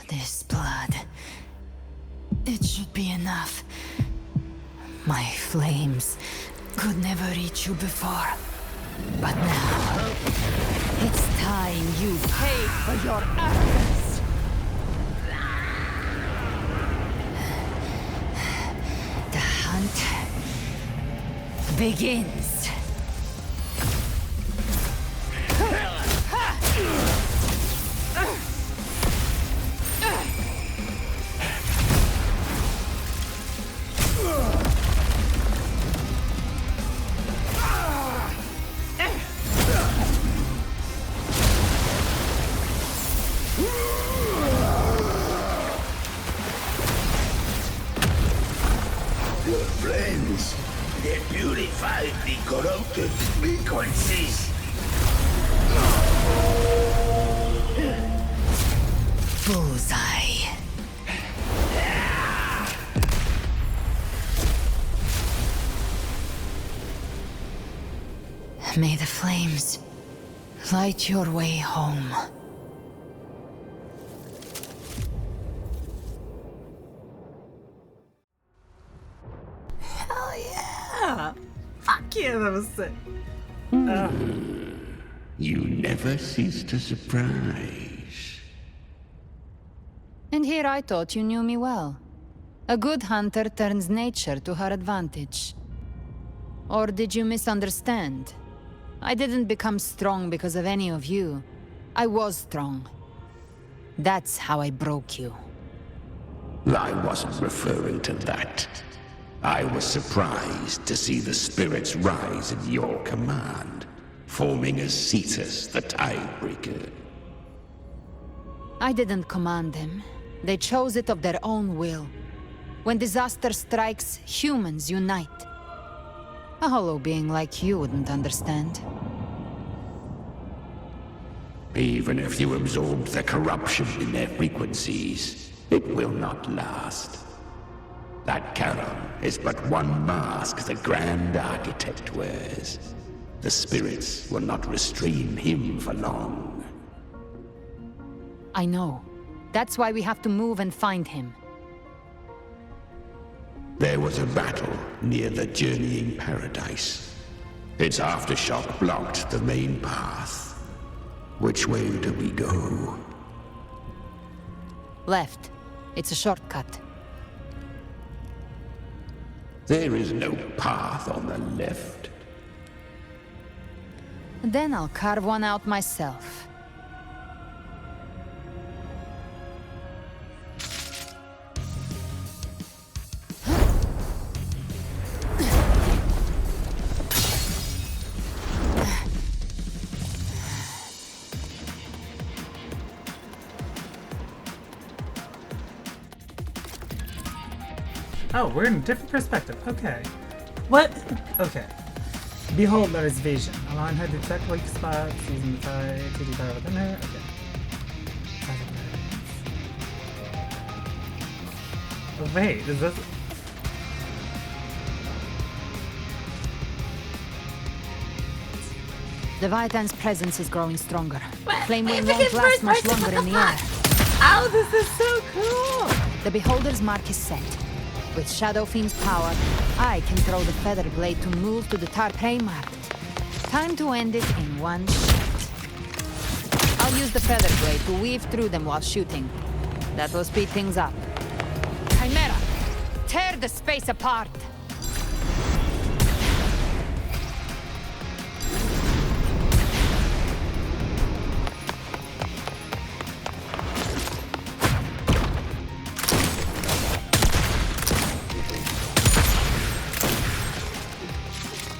This blood. It should be enough. My flames could never reach you before. But now, it's time you pay for your actions. The hunt begins. They purified the corrupted frequencies. Bullseye. May the flames light your way home. Hell yeah! Fuck yeah, that was sick. You never cease to surprise. And here I thought you knew me well. A good hunter turns nature to her advantage. Or did you misunderstand? I didn't become strong because of any of you. I was strong. That's how I broke you. I wasn't referring to that. I was surprised to see the spirits rise at your command, forming as Cetus the Tidebreaker. I didn't command them. They chose it of their own will. When disaster strikes, humans unite. A hollow being like you wouldn't understand. Even if you absorbed the corruption in their frequencies, it will not last. That Charon is but one mask the Grand Architect wears. The spirits will not restrain him for long. I know. That's why we have to move and find him. There was a battle near the Journeying Paradise. Its aftershock blocked the main path. Which way do we go? Left. It's a shortcut. There is no path on the left. Then I'll carve one out myself. Oh, we're in a different perspective. Okay. What? Okay. Behold Larry's vision. Allowing her to detect weak spots using the tide to devour within her. Okay. Oh, wait, is this... Leviathan's presence is growing stronger. Flame Wing won't last much longer in the air. Oh, this is so cool! The Beholder's mark is set. With Shadow Fiend's power, I can throw the Feather Blade to move to the Tar prey mark. Time to end it in one shot. I'll use the Feather Blade to weave through them while shooting. That will speed things up. Chimera, tear the space apart!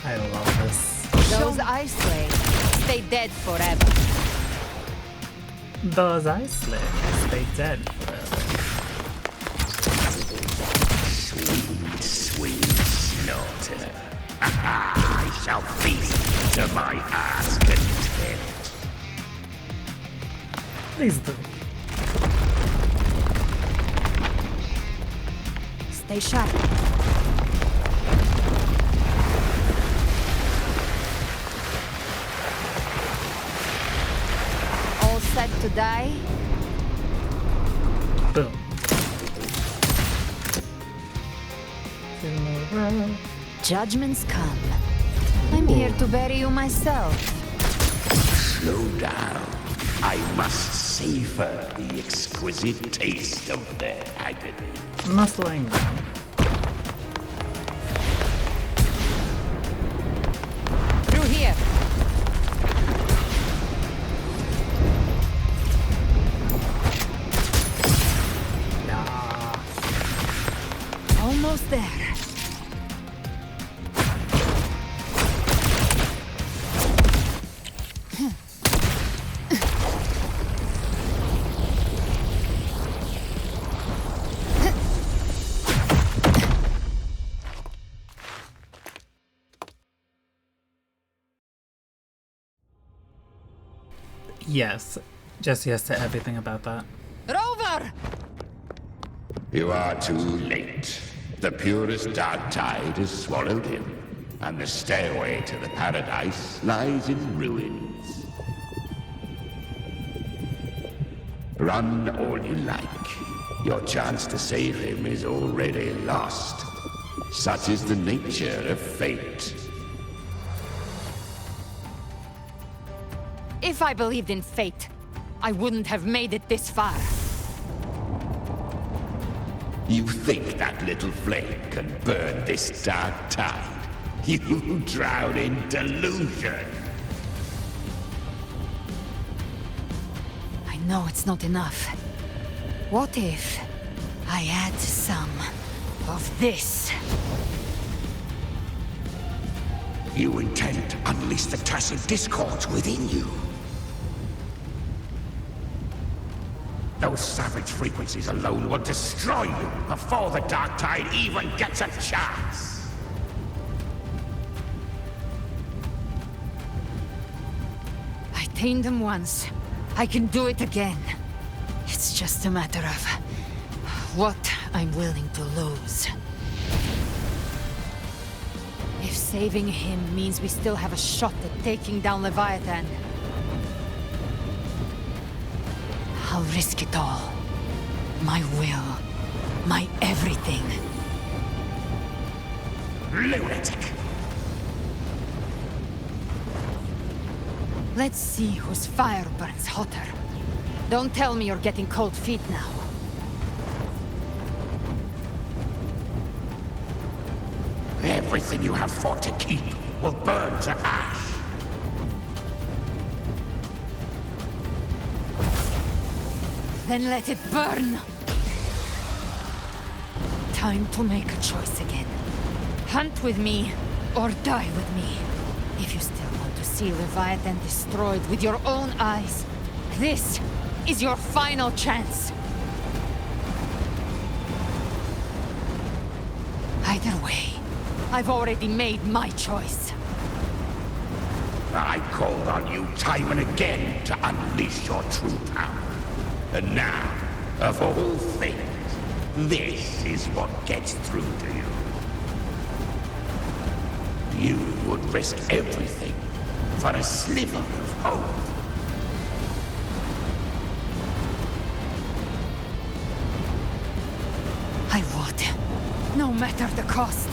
I love this. Those ice slaves stay dead forever. Those ice slaves stay dead forever. Sweet, sweet slaughter. I shall feast to my heart's content. Please do. Stay sharp. All set to die? Boom. Judgments come. I'm here to bury you myself. Slow down. I must savor the exquisite taste of their agony. Muscling down. Through here. Yeah. Almost there. Yes. Just yes to everything about that. Rover! You are too late. The purest dark tide has swallowed him, and the stairway to the paradise lies in ruins. Run all you like. Your chance to save him is already lost. Such is the nature of fate. If I believed in fate, I wouldn't have made it this far. You think that little flame can burn this dark tide? You drown in delusion. I know it's not enough. What if I add some of this? You intend to unleash the tacit discords within you. Those savage frequencies alone will destroy you before the Dark Tide even gets a chance. I tamed them once. I can do it again. It's just a matter of what I'm willing to lose. If saving him means we still have a shot at taking down Leviathan, I'll risk it all. My will. My everything. Lunatic! Let's see whose fire burns hotter. Don't tell me you're getting cold feet now. Everything you have fought to keep will burn to ash. Then let it burn! Time to make a choice again. Hunt with me, or die with me. If you still want to see Leviathan destroyed with your own eyes, this is your final chance. Either way, I've already made my choice. I called on you time and again to unleash your true power. And now, of all things, this is what gets through to you. You would risk everything for a sliver of hope. I would, no matter the cost.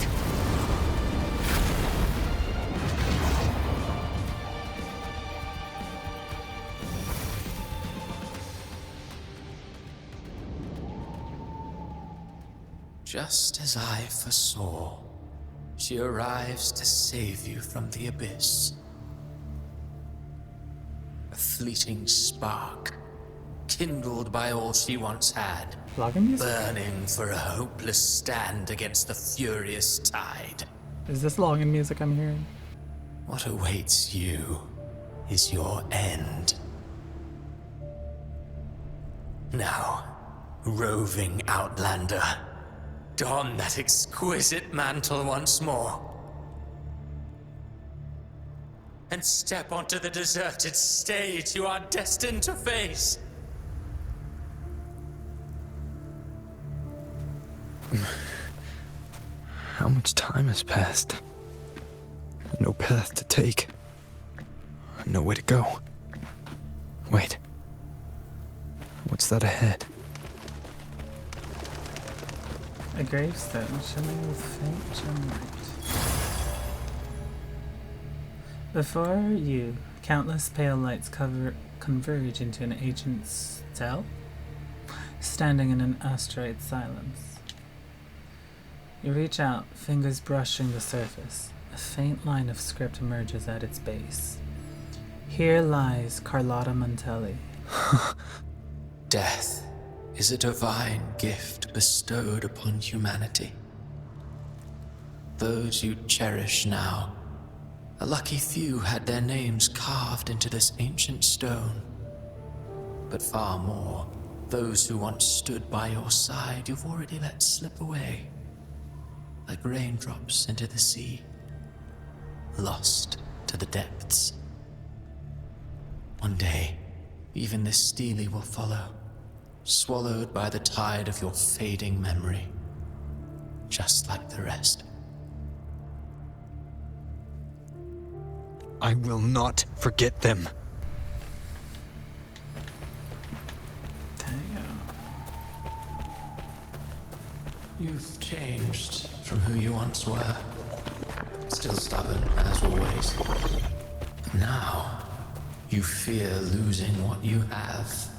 Just as I foresaw, she arrives to save you from the abyss. A fleeting spark, kindled by all she once had, Login music? burning for a hopeless stand against the furious tide. Is this login music I'm hearing? What awaits you is your end. Now, roving outlander, don that exquisite mantle once more. And step onto the deserted stage you are destined to face. How much time has passed? No path to take. Nowhere to go. Wait. What's that ahead? A gravestone shimmering with faint gem light. Before you, countless pale lights converge into an ancient's cell, standing in an asteroid silence. You reach out, fingers brushing the surface. A faint line of script emerges at its base. Here lies Carlotta Mantelli. Death is a divine gift bestowed upon humanity. Those you cherish now, a lucky few had their names carved into this ancient stone. But far more, those who once stood by your side you've already let slip away, like raindrops into the sea, lost to the depths. One day, even this stele will follow, swallowed by the tide of your fading memory, just like the rest. I will not forget them. Damn. You've changed from who you once were. Still stubborn, as always. But now, you fear losing what you have.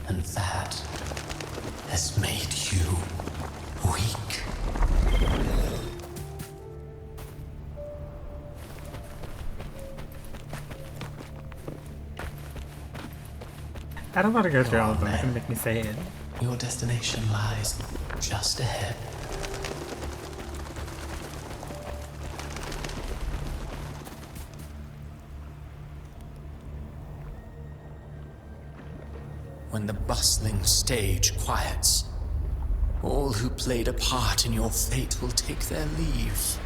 And that has made you weak. I don't want to go through Go all on, of them. It's then. gonna make me say it. Your destination lies just ahead. When the bustling stage quiets, all who played a part in your fate will take their leave.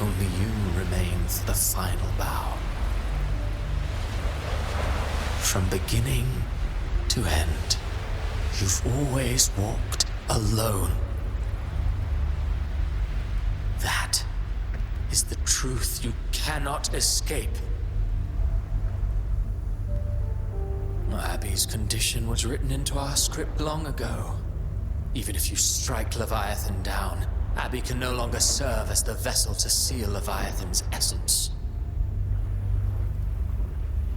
Only you remain for the final bow. From beginning to end, you've always walked alone. That is the truth you cannot escape. Abby's condition was written into our script long ago. Even if you strike Leviathan down, Abby can no longer serve as the vessel to seal Leviathan's essence.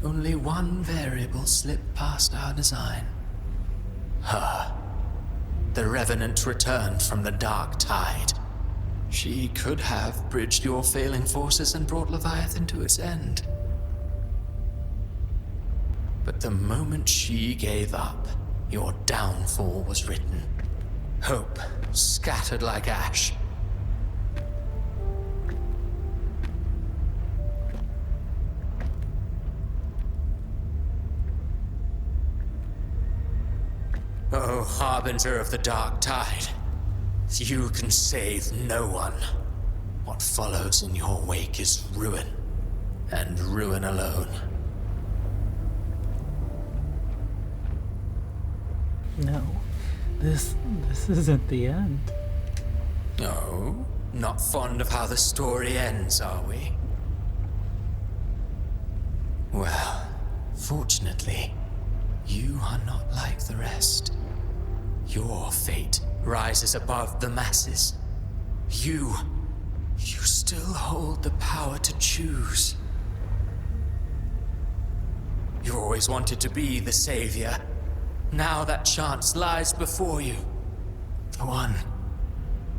Only one variable slipped past our design. Her. The Revenant returned from the dark tide. She could have bridged your failing forces and brought Leviathan to its end. But the moment she gave up, your downfall was written. Hope scattered like ash. Oh, harbinger of the dark tide, you can save no one. What follows in your wake is ruin, and ruin alone. No. This isn't the end. No, not fond of how the story ends, are we? Well, fortunately, you are not like the rest. Your fate rises above the masses. You still hold the power to choose. You always wanted to be the savior. Now that chance lies before you. The one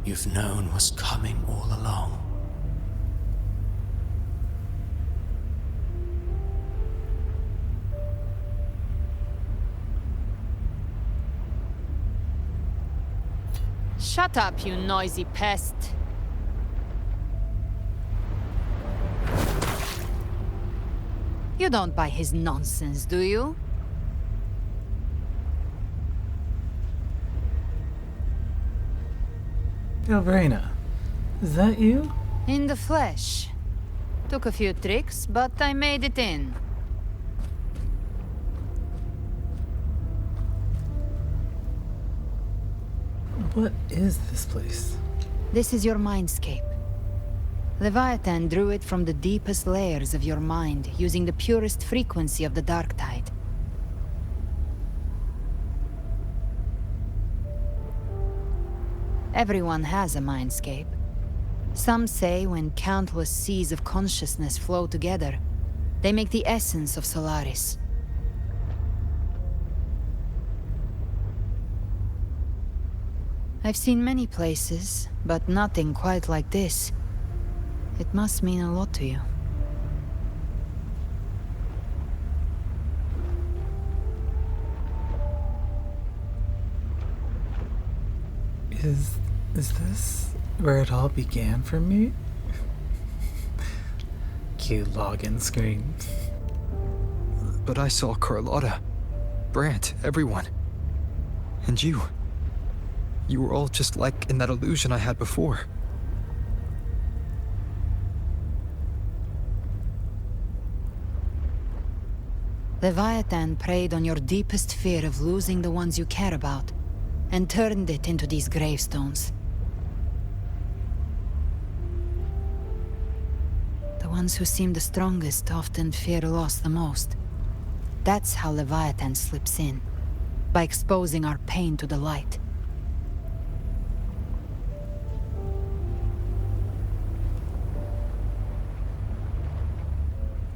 you've known was coming all along. Shut up, you noisy pest. You don't buy his nonsense, do you? Yo, Brina, is that you? In the flesh. Took a few tricks, but I made it in. What is this place? This is your mindscape. Leviathan drew it from the deepest layers of your mind, using the purest frequency of the dark tide. Everyone has a mindscape. Some say when countless seas of consciousness flow together, they make the essence of Solaris. I've seen many places, but nothing quite like this. It must mean a lot to you. Is this where it all began for me? Cute login screen. But I saw Carlotta, Brant, everyone. And you. You were all just like in that illusion I had before. Leviathan preyed on your deepest fear of losing the ones you care about, and turned it into these gravestones. The ones who seem the strongest often fear loss the most. That's how Leviathan slips in, by exposing our pain to the light.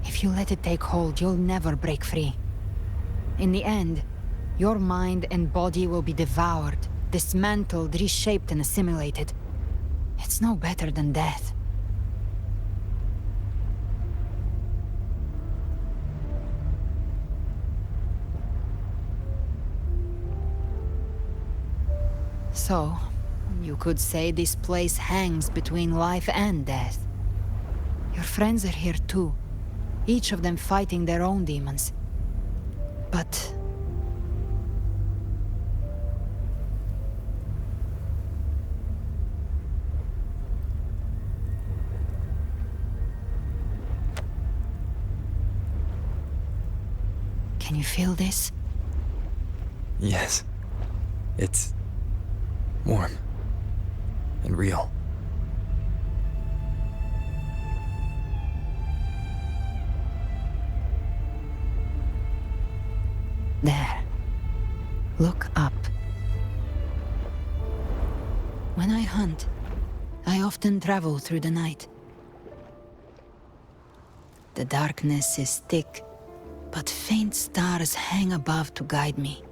If you let it take hold, you'll never break free. In the end, your mind and body will be devoured, dismantled, reshaped, and assimilated. It's no better than death. So, you could say this place hangs between life and death. Your friends are here too, each of them fighting their own demons. But can you feel this? Yes. It's warm and real. There. Look up. When I hunt, I often travel through the night. The darkness is thick, but faint stars hang above to guide me.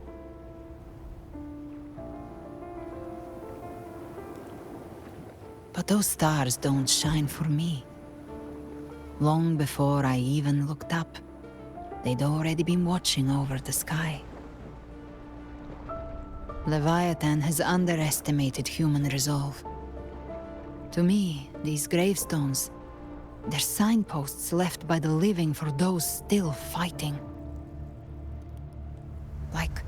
But those stars don't shine for me. Long before I even looked up, they'd already been watching over the sky. Leviathan has underestimated human resolve. To me, these gravestones, they're signposts left by the living for those still fighting. Like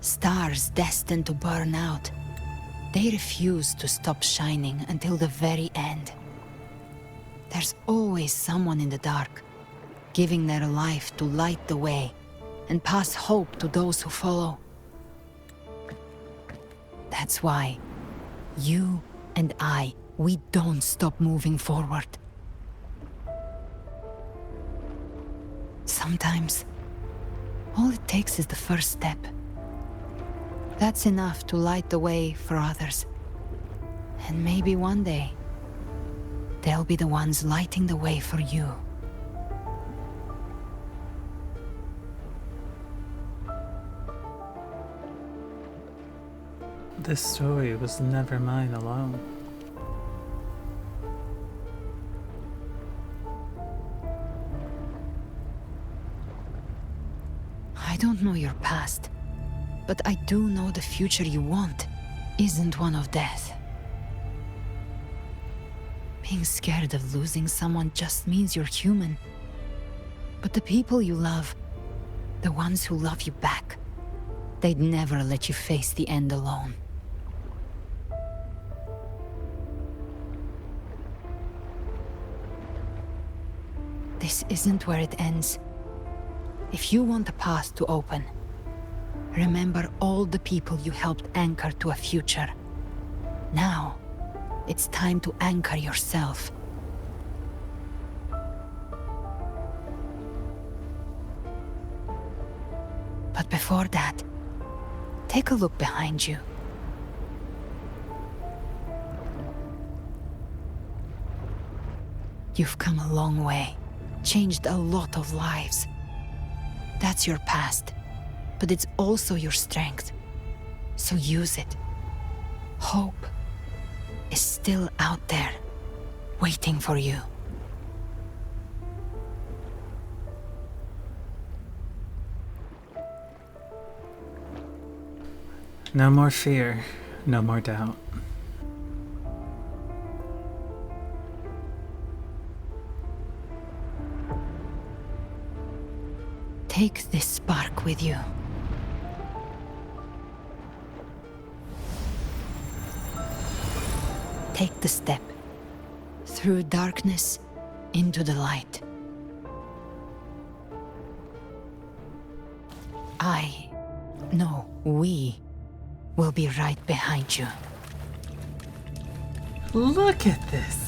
stars destined to burn out, they refuse to stop shining until the very end. There's always someone in the dark, giving their life to light the way and pass hope to those who follow. That's why you and we don't stop moving forward. Sometimes, all it takes is the first step. That's enough to light the way for others. And maybe one day, they'll be the ones lighting the way for you. This story was never mine alone. I don't know your past, but I do know the future you want isn't one of death. Being scared of losing someone just means you're human. But the people you love, the ones who love you back, they'd never let you face the end alone. This isn't where it ends. If you want a path to open, remember all the people you helped anchor to a future. Now, it's time to anchor yourself But before that, take a look behind you. You've come a long way, changed a lot of lives. That's your past, but it's also your strength. So use it. Hope is still out there, waiting for you. No more fear, no more doubt. Take this spark with you. Take the step. Through darkness, into the light. We will be right behind you. Look at this.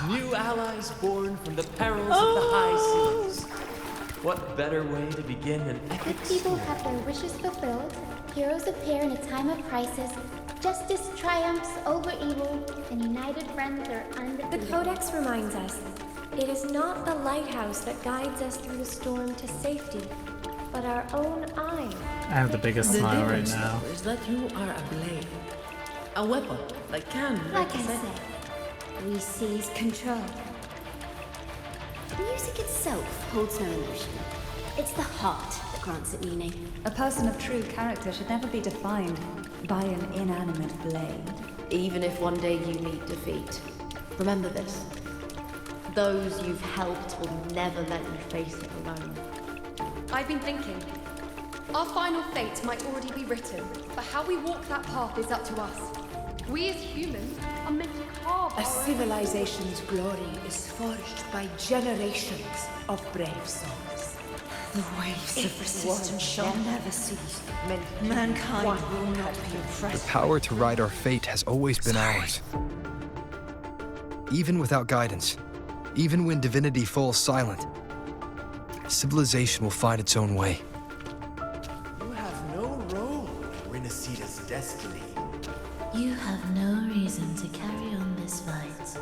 New allies born from the perils of the high seas. What better way to begin an epic Good people story? have their wishes fulfilled, heroes appear in a time of crisis, justice triumphs over evil, and united friends are The undefeated. Codex reminds us, it is not the lighthouse that guides us through the storm to safety, but our own eye. I have the biggest smile right difference, now. though, is that you are a blade. A weapon that can Like I represent- said, we seize control. Music itself holds no emotion. It's the heart that grants it meaning. A person of true character should never be defined by an inanimate blade. Even if one day you meet defeat, remember this. Those you've helped will never let you face it alone. I've been thinking. Our final fate might already be written, but how we walk that path is up to us. We as humans are meant to carve A our own- civilization's glory is forged by generations of brave souls. The waves of resistance shall never cease. Mankind will not be The oppressed. power to ride our fate has always been ours. Even without guidance, even when divinity falls silent, civilization will find its own way. You have no role in Renacita's destiny. You have no reason to carry on this fight.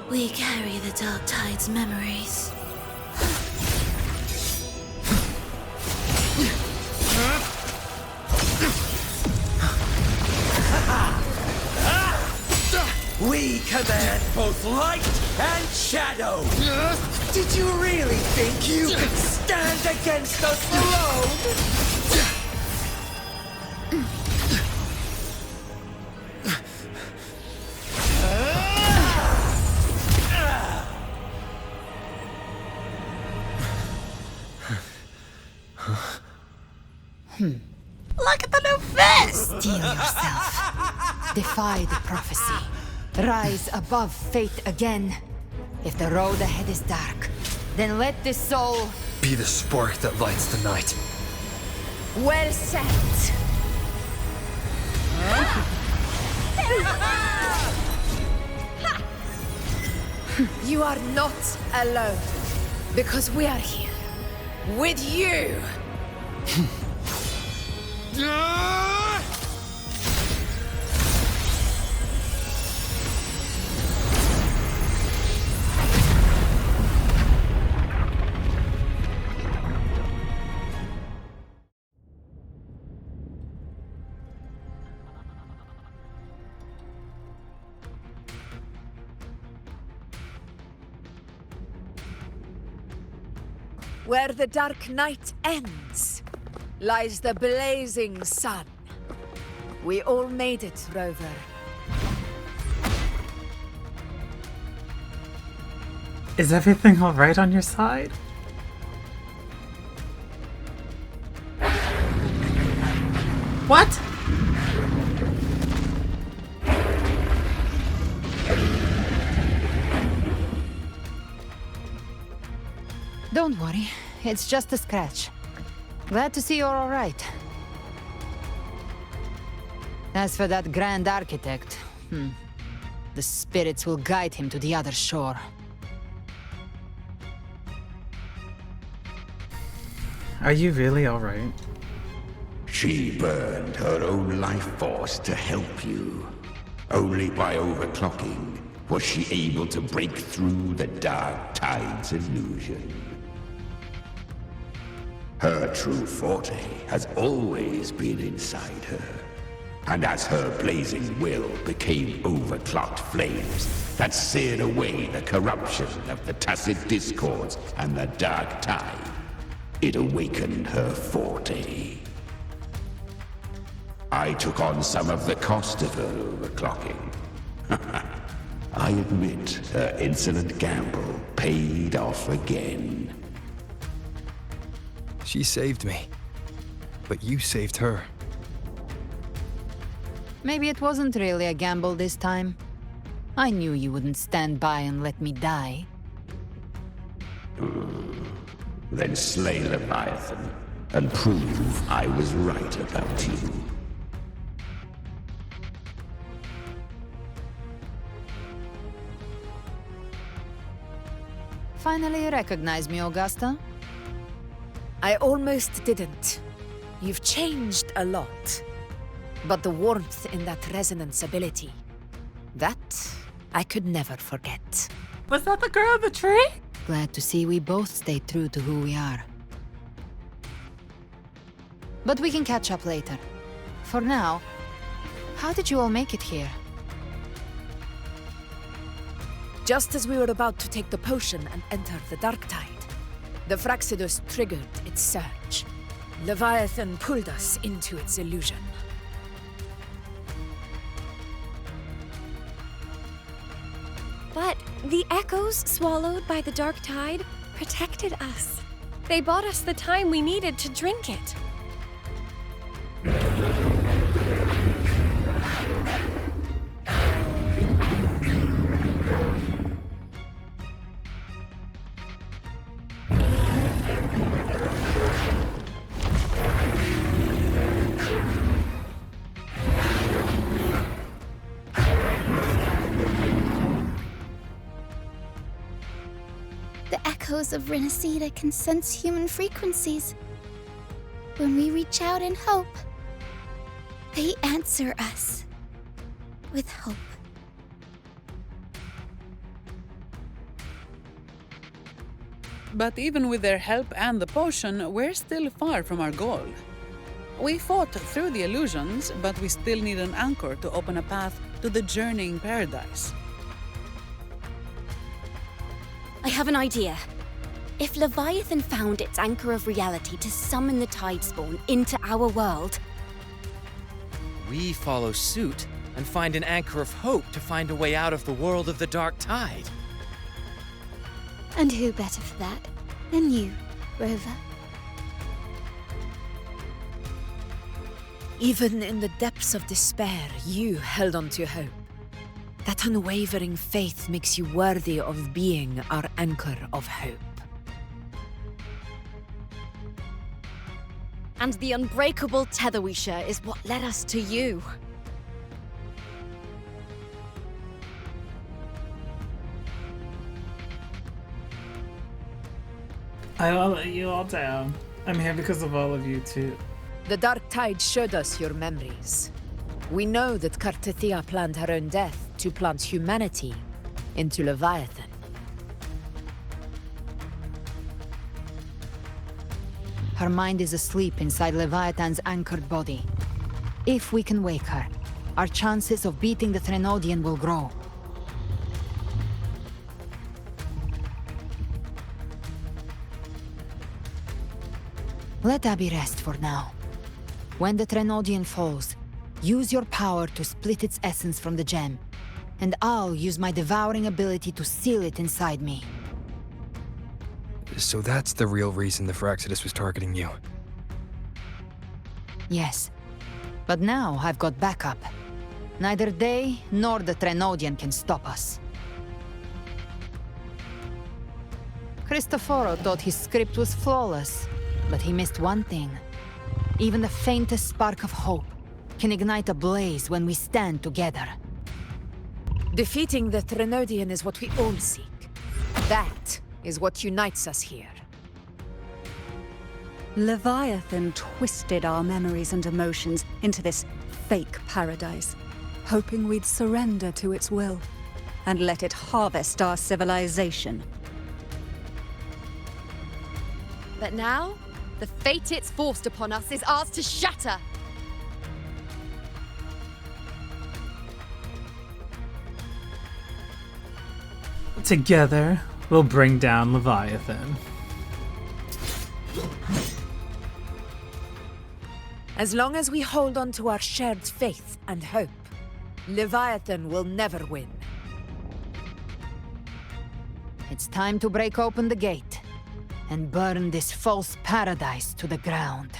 We carry the Dark Tide's memories. We command both light and shadow! Did you really think you could stand against us alone? Look at the new fist! Steel yourself. Defy the prophecy. Rise above fate again. If the road ahead is dark, then let this soul... Be the spark that lights the night. Well said. You are not alone, because we are here with you. Where the dark night ends, lies the blazing sun. We all made it, Rover. Is everything alright on your side? What? worry. It's just a scratch. Glad to see you're all right. As for that Grand Architect, the spirits will guide him to the other shore. Are you really all right? She burned her own life force to help you. Only by overclocking was she able to break through the Dark Tide's illusion. Her true forte has always been inside her. And as her blazing will became overclocked flames that seared away the corruption of the Tacit Discords and the Dark Tide, it awakened her forte. I took on some of the cost of her overclocking. I admit her insolent gamble paid off again. She saved me. But you saved her. Maybe it wasn't really a gamble this time. I knew you wouldn't stand by and let me die. Then slay Leviathan and prove I was right about you. Finally recognize me, Augusta? I almost didn't. You've changed a lot. But the warmth in that resonance ability, that I could never forget. Was that the girl in the tree? Glad to see we both stayed true to who we are. But we can catch up later. For now, how did you all make it here? Just as we were about to take the potion and enter the Dark Tide, the Fraxidus triggered its surge. Leviathan pulled us into its illusion. But the echoes swallowed by the Dark Tide protected us. They bought us the time we needed to drink it. The echoes of Renacida can sense human frequencies. When we reach out in hope, they answer us with hope. But even with their help and the potion, we're still far from our goal. We fought through the illusions, but we still need an anchor to open a path to the journeying paradise. I have an idea. If Leviathan found its anchor of reality to summon the Tidespawn into our world, we follow suit and find an anchor of hope to find a way out of the world of the Dark Tide. And who better for that than you, Rover? Even in the depths of despair, you held on to hope. That unwavering faith makes you worthy of being our anchor of hope. and the unbreakable tether we share is what led us to you. I won't let you all down. I'm here because of all of you too. The Dark Tide showed us your memories. We know that Kartithia planned her own death to plant humanity into Leviathan. Her mind is asleep inside Leviathan's anchored body. If we can wake her, our chances of beating the Threnodian will grow. Let Abby rest for now. When the Threnodian falls, use your power to split its essence from the gem, and I'll use my devouring ability to seal it inside me. So that's the real reason the Fraxidus was targeting you. Yes, but now I've got backup. Neither they nor the Threnodian can stop us. Cristoforo thought his script was flawless, but he missed one thing. Even the faintest spark of hope can ignite a blaze when we stand together. Defeating the Threnodian is what we all seek. That is what unites us here. Leviathan twisted our memories and emotions into this fake paradise, hoping we'd surrender to its will and let it harvest our civilization. But now, the fate it's forced upon us is ours to shatter. Together, we'll bring down Leviathan. As long as we hold on to our shared faith and hope, Leviathan will never win. It's time to break open the gate and burn this false paradise to the ground.